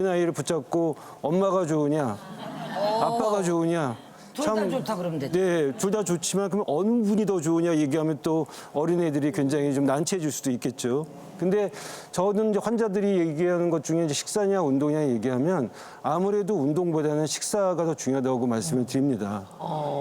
아이를 붙잡고 엄마가 좋으냐, 아빠가 좋으냐. 둘 다 좋다 그러면 되죠. 네, 둘 다 좋지만 그럼 어느 분이 더 좋으냐 얘기하면 또 어린애들이 굉장히 좀 난처해질 수도 있겠죠. 근데 저는 이제 환자들이 얘기하는 것 중에 이제 식사냐 운동이냐 얘기하면 아무래도 운동보다는 식사가 더 중요하다고 말씀을 드립니다.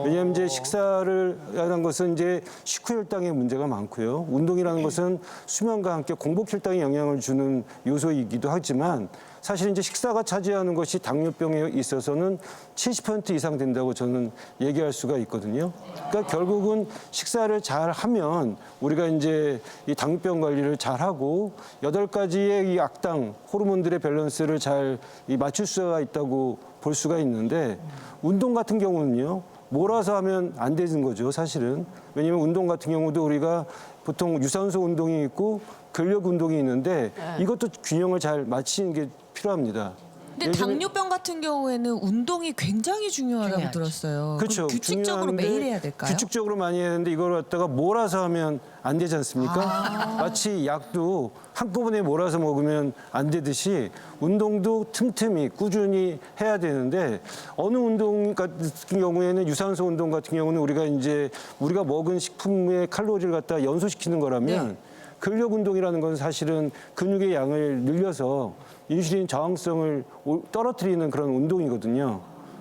왜냐하면 이제 식사를 하는 것은 이제 식후혈당의 문제가 많고요. 운동이라는 것은 수면과 함께 공복혈당에 영향을 주는 요소이기도 하지만 사실 이제 식사가 차지하는 것이 당뇨병에 있어서는 70% 이상 된다고 저는 얘기할 수가 있거든요. 그러니까 결국은 식사를 잘 하면 우리가 이제 이 당뇨병 관리를 잘 하고 8가지의 이 악당 호르몬들의 밸런스를 잘 맞출 수가 있다고 볼 수가 있는데 운동 같은 경우는요. 몰아서 하면 안 되는 거죠, 사실은. 왜냐하면 운동 같은 경우도 우리가 보통 유산소 운동이 있고 근력 운동이 있는데 이것도 균형을 잘 맞추는 게 필요합니다. 근데 당뇨병 같은 경우에는 운동이 굉장히 중요하다고 중요하죠. 들었어요. 그렇죠. 그럼 규칙적으로 중요한데 매일 해야 될까요? 규칙적으로 많이 해야 되는데 이걸 갖다가 몰아서 하면 안 되지 않습니까? 마치 약도 한꺼번에 몰아서 먹으면 안 되듯이 운동도 틈틈이 꾸준히 해야 되는데 어느 운동 같은 경우에는 유산소 운동 같은 경우는 우리가 먹은 식품의 칼로리를 갖다 연소시키는 거라면 근력 운동이라는 건 사실은 근육의 양을 늘려서 인슐린 저항성을 떨어뜨리는 그런 운동이거든요.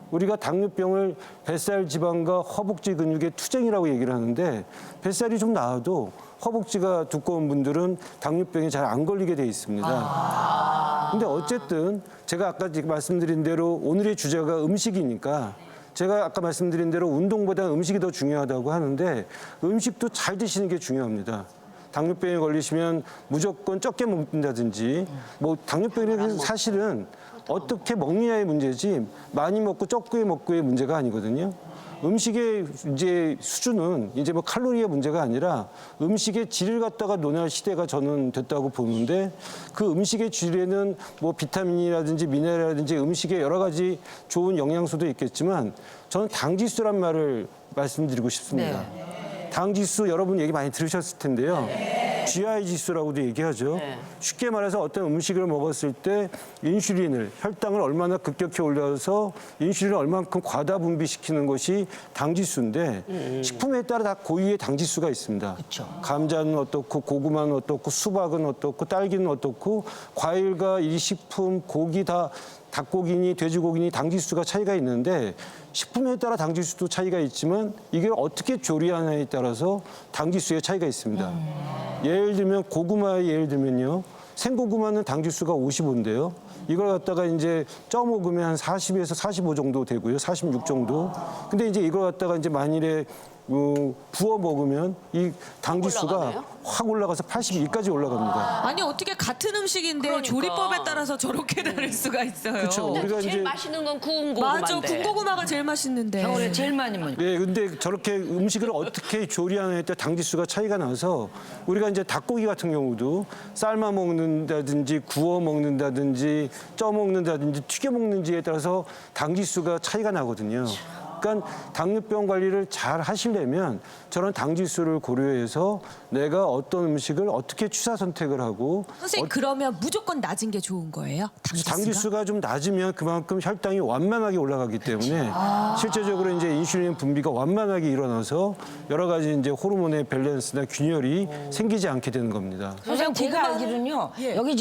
우리가 당뇨병을 뱃살 지방과 허벅지 근육의 투쟁이라고 얘기를 하는데 뱃살이 좀 나아도 허벅지가 두꺼운 분들은 당뇨병에 잘 안 걸리게 돼 있습니다. 근데 어쨌든 제가 아까 말씀드린 대로 오늘의 주제가 음식이니까 제가 아까 말씀드린 대로 운동보다 음식이 더 중요하다고 하는데 음식도 잘 드시는 게 중요합니다. 당뇨병에 걸리시면 무조건 적게 먹는다든지 뭐 당뇨병이 사실은 어떻게 먹느냐의 문제지 많이 먹고 적게 먹고의 문제가 아니거든요. 음식의 이제 수준은 이제 뭐 칼로리의 문제가 아니라 음식의 질을 갖다가 논할 시대가 저는 됐다고 보는데 그 음식의 질에는 뭐 비타민이라든지 미네랄이라든지 음식의 여러 가지 좋은 영양소도 있겠지만 저는 당지수란 말을 말씀드리고 싶습니다. 당지수 여러분 얘기 많이 들으셨을 텐데요. GI 지수라고도 얘기하죠. 쉽게 말해서 어떤 음식을 먹었을 때 인슐린을, 혈당을 얼마나 급격히 올려서 인슐린을 얼만큼 과다 분비시키는 것이 당지수인데 식품에 따라 다 고유의 당지수가 있습니다. 그쵸. 감자는 어떻고 고구마는 어떻고 수박은 어떻고 딸기는 어떻고 과일과 일식품, 고기 다 닭고기니 돼지고기니 당지수가 차이가 있는데 식품에 따라 당지수도 차이가 있지만 이게 어떻게 조리하느냐에 따라서 당지수의 차이가 있습니다. 예를 들면 고구마의 예를 들면요. 생고구마는 당지수가 55인데요. 이걸 갖다가 이제 쪄 먹으면 한 40에서 45 정도 되고요. 46 정도. 근데 이제 이걸 갖다가 이제 만일에 부어 먹으면 이 당지수가 확 올라가서 82까지 올라갑니다. 아니 어떻게 같은 음식인데 그러니까. 조리법에 따라서 저렇게 다를 수가 있어요. 그렇죠. 우리가 제일 이제 맛있는 건 구운 고구마인데. 맞아, 군고구마가 제일 맛있는데. 겨울에 제일 많이 먹는. 네, 근데 저렇게 음식을 어떻게 조리하느냐에 따라 당지수가 차이가 나서 우리가 이제 닭고기 같은 경우도 삶아 먹는다든지 구워 먹는다든지 쪄 먹는다든지 튀겨 먹는지에 따라서 당지수가 차이가 나거든요. 그러니까 당뇨병 관리를 잘 하시려면 저런 당지수를 고려해서 내가 어떤 음식을 어떻게 취사 선택을 하고 선생님 그러면 무조건 낮은 게 좋은 거예요? 당지수가? 당지수가 좀 낮으면 그만큼 혈당이 완만하게 올라가기 때문에 실제적으로 이제 인슐린 분비가 완만하게 일어나서 여러 가지 이제 호르몬의 밸런스나 균열이 생기지 않게 되는 겁니다. 선생님 제가 알기로는요. 여기